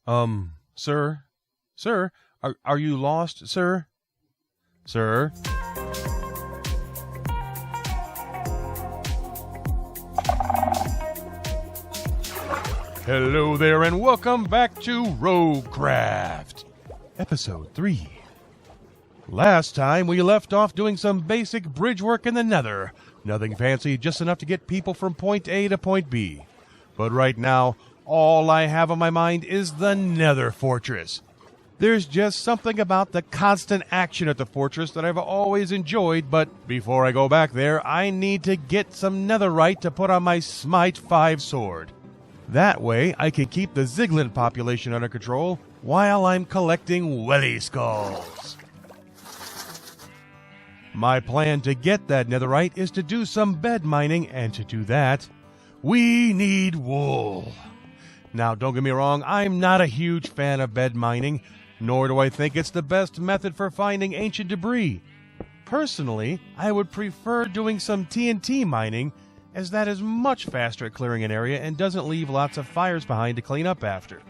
Sir? Sir? Are you lost, sir? Sir? Hello there, and welcome back to Roguecraft, Episode 3. Last time, we left off doing some basic bridge work in the Nether. Nothing fancy, just enough to get people from point A to point B. But right now, all I have on my mind is the Nether Fortress. There's just something about the constant action at the fortress that I've always enjoyed, but before I go back there, I need to get some netherite to put on my Smite 5 sword. That way, I can keep the Ziglin population under control while I'm collecting Welly Skulls. My plan to get that netherite is to do some bed mining, and to do that, we need wool. Now, don't get me wrong, I'm not a huge fan of bed mining, nor do I think it's the best method for finding ancient debris. Personally, I would prefer doing some TNT mining, as that is much faster at clearing an area and doesn't leave lots of fires behind to clean up after.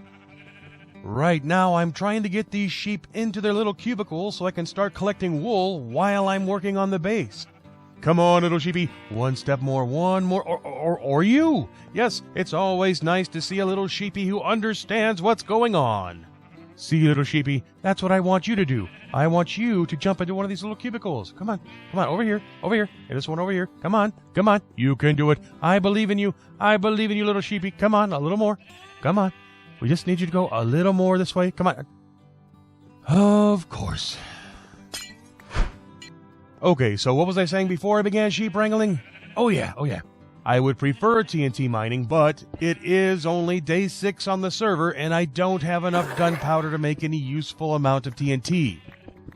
Right now, I'm trying to get these sheep into their little cubicles so I can start collecting wool while I'm working on the base. Come on, little sheepy. One step more, one more, or you. Yes, it's always nice to see a little sheepy who understands what's going on. See, little sheepy, that's what I want you to do. I want you to jump into one of these little cubicles. Come on, over here. And this one over here. Come on. You can do it. I believe in you, little sheepy. Come on, a little more. Come on. We just need you to go a little more this way. Come on. Of course. Okay, so what was I saying before I began sheep wrangling? Oh yeah. I would prefer TNT mining, but it is only day 6 on the server, and I don't have enough gunpowder to make any useful amount of TNT.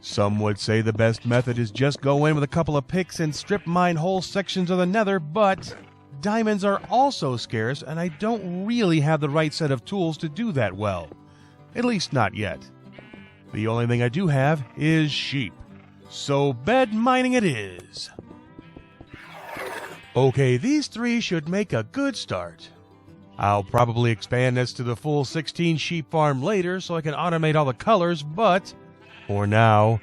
Some would say the best method is just go in with a couple of picks and strip mine whole sections of the Nether, but diamonds are also scarce, and I don't really have the right set of tools to do that well. At least not yet. The only thing I do have is sheep. So bed mining it is. Okay, these 3 should make a good start. I'll probably expand this to the full 16 sheep farm later so I can automate all the colors, but for now,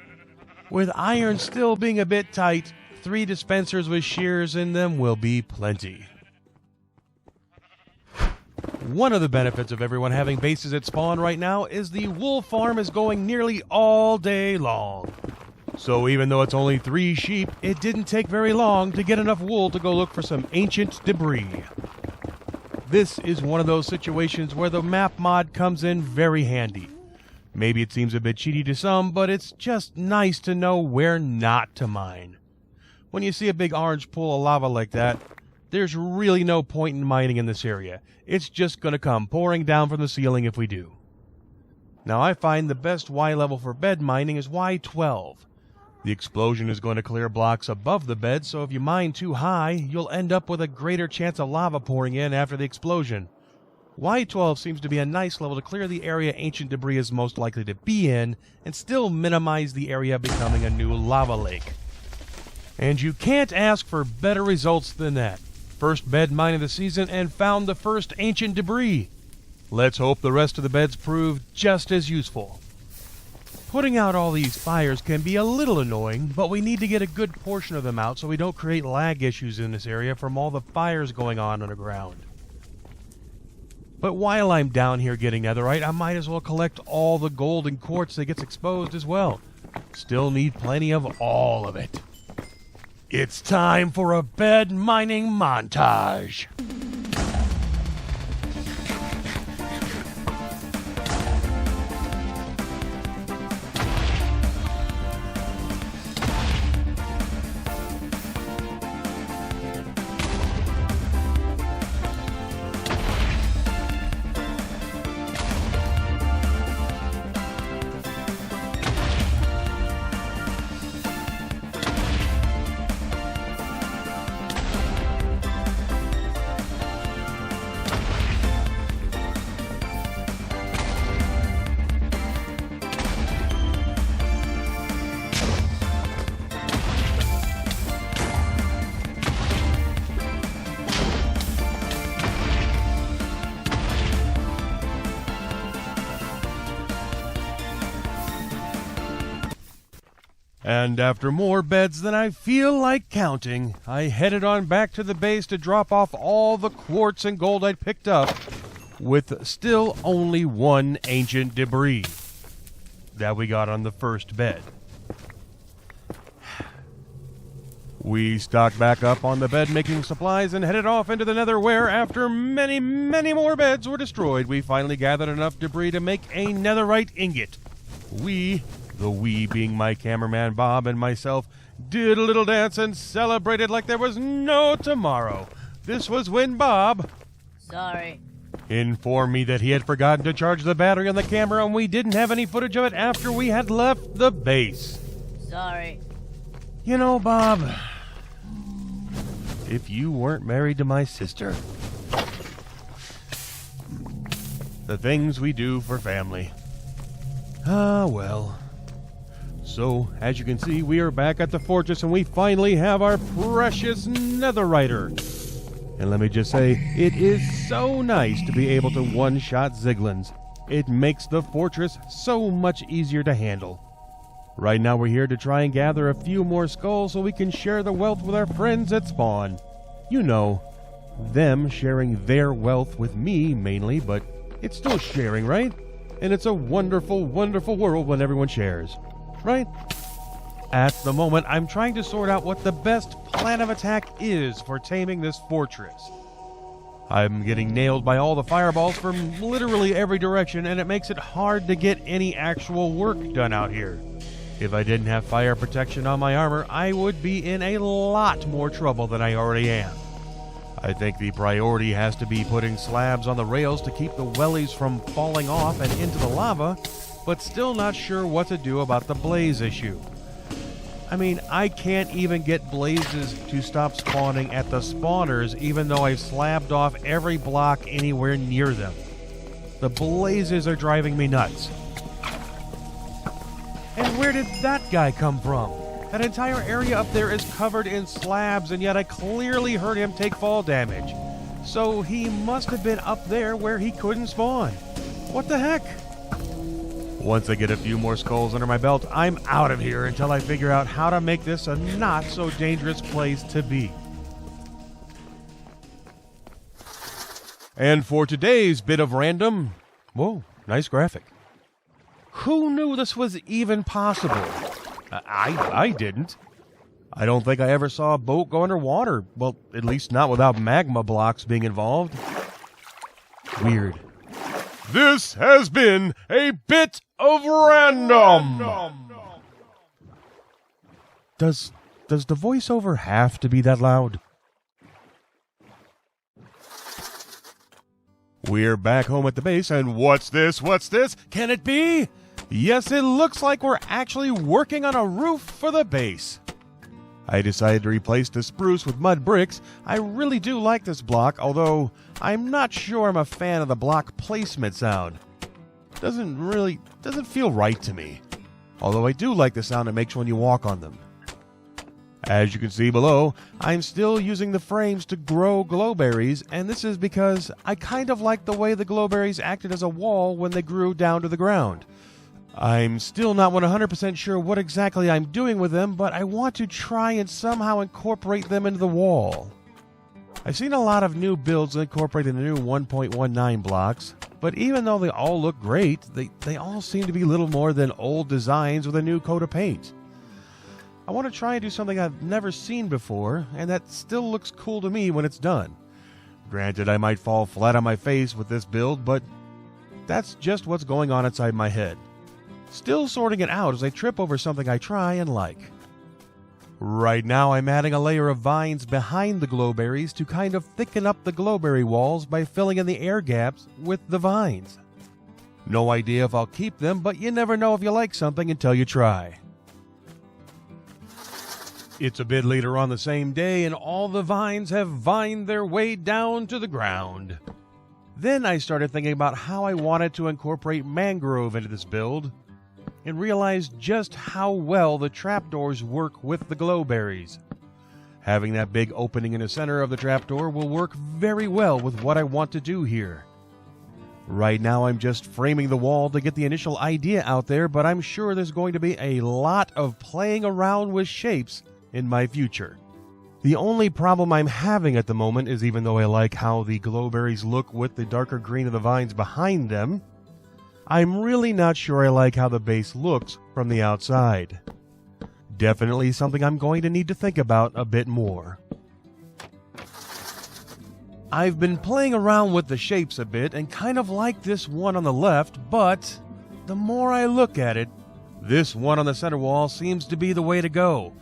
with iron still being a bit tight, 3 dispensers with shears in them will be plenty. One of the benefits of everyone having bases at spawn right now is the wool farm is going nearly all day long. So even though it's only 3 sheep, it didn't take very long to get enough wool to go look for some ancient debris. This is one of those situations where the map mod comes in very handy. Maybe it seems a bit cheaty to some, but it's just nice to know where not to mine. When you see a big orange pool of lava like that, there's really no point in mining in this area. It's just going to come pouring down from the ceiling if we do. Now I find the best Y level for bed mining is Y12. The explosion is going to clear blocks above the bed, so if you mine too high, you'll end up with a greater chance of lava pouring in after the explosion. Y12 seems to be a nice level to clear the area ancient debris is most likely to be in, and still minimize the area becoming a new lava lake. And you can't ask for better results than that. First bed mine of the season and found the first ancient debris. Let's hope the rest of the beds prove just as useful. Putting out all these fires can be a little annoying, but we need to get a good portion of them out so we don't create lag issues in this area from all the fires going on underground. But while I'm down here getting netherite, I might as well collect all the gold and quartz that gets exposed as well. Still need plenty of all of it. It's time for a bed mining montage. And after more beds than I feel like counting, I headed on back to the base to drop off all the quartz and gold I'd picked up, with still only one ancient debris that we got on the first bed. We stocked back up on the bed-making supplies and headed off into the Netherware. After many, many more beds were destroyed, we finally gathered enough debris to make a netherite ingot. The we being my cameraman Bob and myself, did a little dance and celebrated like there was no tomorrow. This was when Bob... Sorry. ...informed me that he had forgotten to charge the battery on the camera and we didn't have any footage of it after we had left the base. Sorry. You know, Bob, if you weren't married to my sister, the things we do for family. Ah, well. So, as you can see, we are back at the fortress and we finally have our precious netheriter. And let me just say, it is so nice to be able to one-shot Ziglins. It makes the fortress so much easier to handle. Right now we're here to try and gather a few more skulls so we can share the wealth with our friends at spawn. You know, them sharing their wealth with me mainly, but it's still sharing, right? And it's a wonderful, wonderful world when everyone shares, right? At the moment, I'm trying to sort out what the best plan of attack is for taming this fortress. I'm getting nailed by all the fireballs from literally every direction, and it makes it hard to get any actual work done out here. If I didn't have fire protection on my armor, I would be in a lot more trouble than I already am. I think the priority has to be putting slabs on the rails to keep the wellies from falling off and into the lava, but still not sure what to do about the blaze issue. I mean, I can't even get blazes to stop spawning at the spawners even though I've slabbed off every block anywhere near them. The blazes are driving me nuts. And where did that guy come from? That entire area up there is covered in slabs, and yet I clearly heard him take fall damage. So he must have been up there where he couldn't spawn. What the heck? Once I get a few more skulls under my belt, I'm out of here until I figure out how to make this a not so dangerous place to be. And for today's bit of random... Whoa, nice graphic. Who knew this was even possible? I didn't. I don't think I ever saw a boat go underwater. Well, at least not without magma blocks being involved. Weird. This has been a bit of random. Does the voiceover have to be that loud? We're back home at the base, and what's this? What's this? Can it be? Yes, it looks like we're actually working on a roof for the base. I decided to replace the spruce with mud bricks. I really do like this block, although I'm not sure I'm a fan of the block placement sound. Doesn't feel right to me. Although I do like the sound it makes when you walk on them. As you can see below, I'm still using the frames to grow glowberries, and this is because I kind of like the way the glowberries acted as a wall when they grew down to the ground. I'm still not 100% sure what exactly I'm doing with them, but I want to try and somehow incorporate them into the wall. I've seen a lot of new builds incorporating the new 1.19 blocks, but even though they all look great, they all seem to be little more than old designs with a new coat of paint. I want to try and do something I've never seen before, and that still looks cool to me when it's done. Granted, I might fall flat on my face with this build, but that's just what's going on inside my head. Still sorting it out as I trip over something I try and like. Right now I'm adding a layer of vines behind the glowberries to kind of thicken up the glowberry walls by filling in the air gaps with the vines. No idea if I'll keep them, but you never know if you like something until you try. It's a bit later on the same day and all the vines have vined their way down to the ground. Then I started thinking about how I wanted to incorporate Mangrove into this build, and realized just how well the trapdoors work with the glowberries. Having that big opening in the center of the trapdoor will work very well with what I want to do here. Right now I'm just framing the wall to get the initial idea out there, but I'm sure there's going to be a lot of playing around with shapes in my future. The only problem I'm having at the moment is, even though I like how the glowberries look with the darker green of the vines behind them, I'm really not sure I like how the base looks from the outside. Definitely something I'm going to need to think about a bit more. I've been playing around with the shapes a bit and kind of like this one on the left, but the more I look at it, this one on the center wall seems to be the way to go.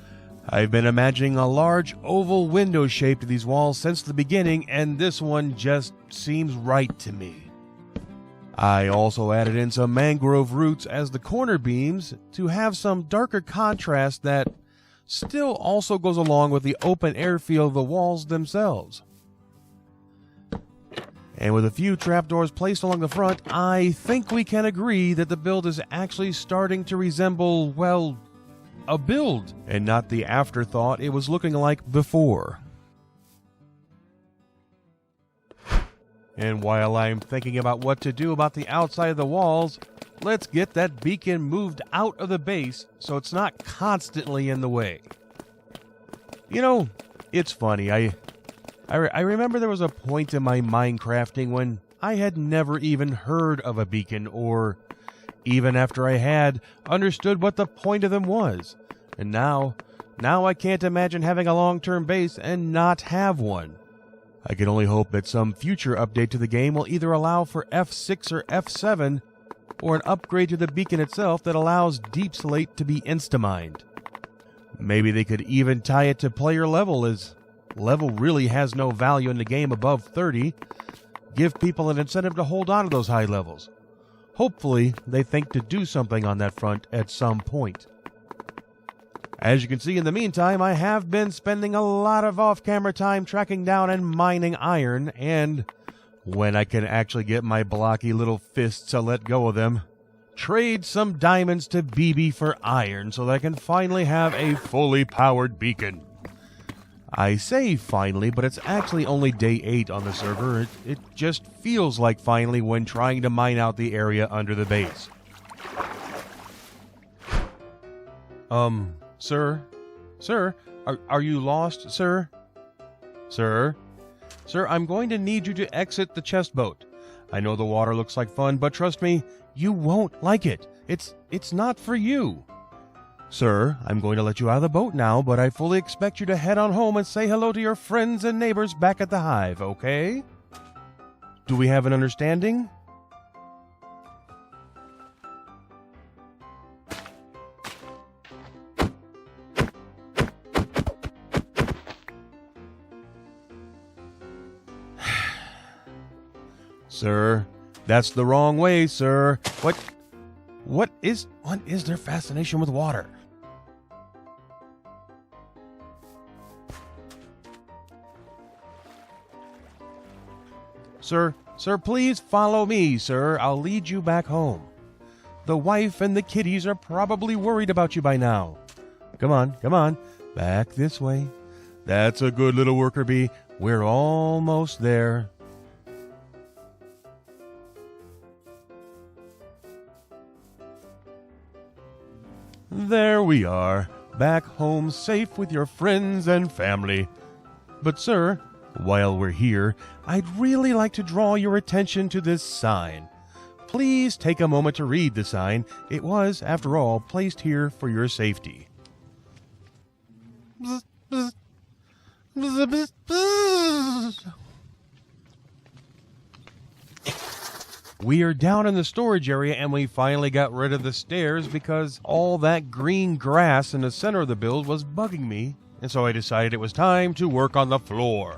I've been imagining a large oval window shape to these walls since the beginning, and this one just seems right to me. I also added in some mangrove roots as the corner beams to have some darker contrast that still also goes along with the open air feel of the walls themselves. And with a few trapdoors placed along the front, I think we can agree that the build is actually starting to resemble, well, a build, and not the afterthought it was looking like before. And while I'm thinking about what to do about the outside of the walls, let's get that beacon moved out of the base so it's not constantly in the way. You know, it's funny, I remember there was a point in my Minecrafting when I had never even heard of a beacon, or even after I had understood what the point of them was. And now I can't imagine having a long-term base and not have one. I can only hope that some future update to the game will either allow for F6 or F7, or an upgrade to the beacon itself that allows Deep Slate to be insta-mined. Maybe they could even tie it to player level, as level really has no value in the game above 30. Give people an incentive to hold on to those high levels. Hopefully, they think to do something on that front at some point. As you can see, in the meantime, I have been spending a lot of off-camera time tracking down and mining iron, and when I can actually get my blocky little fists to let go of them, trade some diamonds to BB for iron so that I can finally have a fully powered beacon. I say finally, but it's actually only day 8 on the server. It just feels like finally when trying to mine out the area under the base. Sir, are you lost, sir? Sir, I'm going to need you to exit the chest boat. I know the water looks like fun, but trust me, you won't like it. It's not for you. Sir, I'm going to let you out of the boat now, but I fully expect you to head on home and say hello to your friends and neighbors back at the hive, okay? Do we have an understanding? Sir, that's the wrong way, sir. What is their fascination with water? Sir, please follow me, sir. I'll lead you back home. The wife and the kitties are probably worried about you by now. Come on. Back this way. That's a good little worker bee. We're almost there. There we are, back home safe with your friends and family. But sir, while we're here, I'd really like to draw your attention to this sign. Please take a moment to read the sign. It was, after all, placed here for your safety. We are down in the storage area, and we finally got rid of the stairs because all that green grass in the center of the build was bugging me, and so I decided it was time to work on the floor.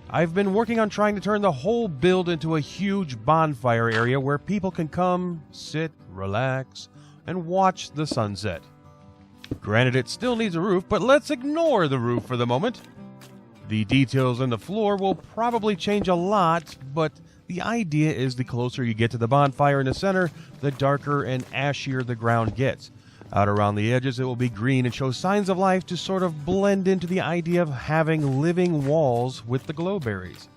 I've been working on trying to turn the whole build into a huge bonfire area where people can come, sit, relax, and watch the sunset. Granted, it still needs a roof, but let's ignore the roof for the moment. The details in the floor will probably change a lot, but the idea is the closer you get to the bonfire in the center, the darker and ashier the ground gets. Out around the edges, it will be green and show signs of life to sort of blend into the idea of having living walls with the glowberries.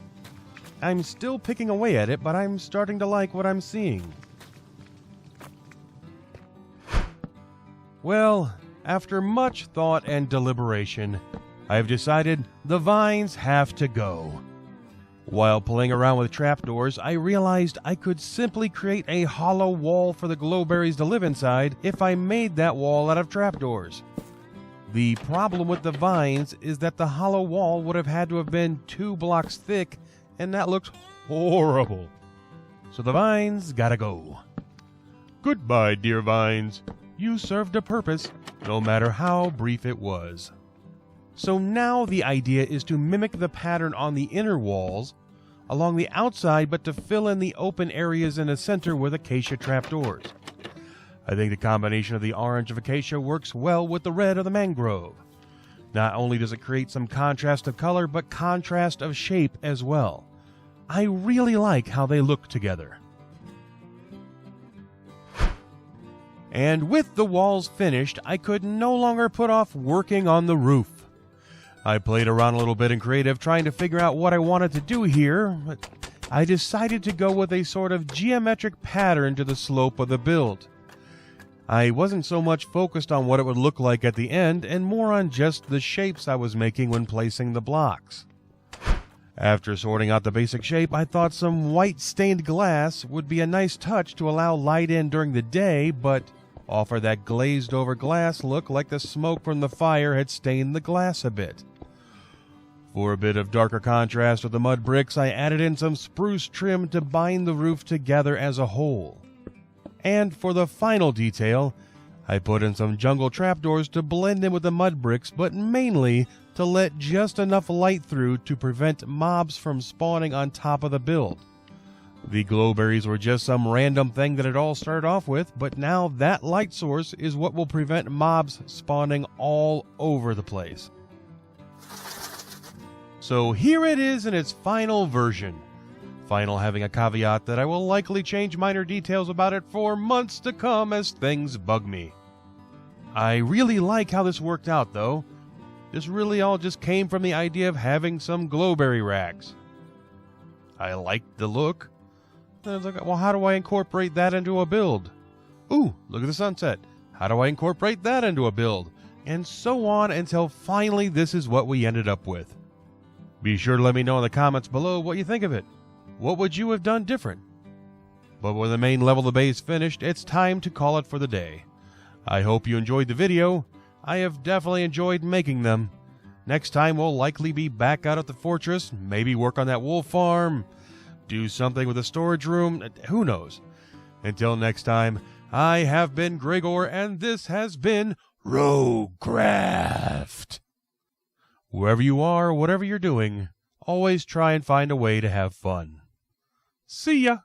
I'm still picking away at it, but I'm starting to like what I'm seeing. Well, after much thought and deliberation, I've decided the vines have to go. While playing around with trapdoors, I realized I could simply create a hollow wall for the glowberries to live inside if I made that wall out of trapdoors. The problem with the vines is that the hollow wall would have had to have been 2 blocks thick, and that looks horrible. So the vines gotta go. Goodbye, dear vines. You served a purpose, no matter how brief it was. So now the idea is to mimic the pattern on the inner walls along the outside, but to fill in the open areas in the center with acacia trapdoors. I think the combination of the orange of acacia works well with the red of the mangrove. Not only does it create some contrast of color, but contrast of shape as well. I really like how they look together. And with the walls finished, I could no longer put off working on the roof. I played around a little bit in creative trying to figure out what I wanted to do here, but I decided to go with a sort of geometric pattern to the slope of the build. I wasn't so much focused on what it would look like at the end and more on just the shapes I was making when placing the blocks. After sorting out the basic shape, I thought some white stained glass would be a nice touch to allow light in during the day, but offer that glazed over glass look like the smoke from the fire had stained the glass a bit. For a bit of darker contrast with the mud bricks, I added in some spruce trim to bind the roof together as a whole. And for the final detail, I put in some jungle trapdoors to blend in with the mud bricks, but mainly to let just enough light through to prevent mobs from spawning on top of the build. The glowberries were just some random thing that it all started off with, but now that light source is what will prevent mobs spawning all over the place. So here it is in its final version. Final having a caveat that I will likely change minor details about it for months to come as things bug me. I really like how this worked out though. This really all just came from the idea of having some glowberry racks. I liked the look. I was like, well, how do I incorporate that into a build? Ooh, look at the sunset. How do I incorporate that into a build? And so on until finally this is what we ended up with. Be sure to let me know in the comments below what you think of it. What would you have done different? But with the main level of the base finished, it's time to call it for the day. I hope you enjoyed the video. I have definitely enjoyed making them. Next time we'll likely be back out at the fortress, maybe work on that wool farm, do something with the storage room, who knows. Until next time, I have been Gragore and this has been Roguecraft. Wherever you are, whatever you're doing, always try and find a way to have fun. See ya!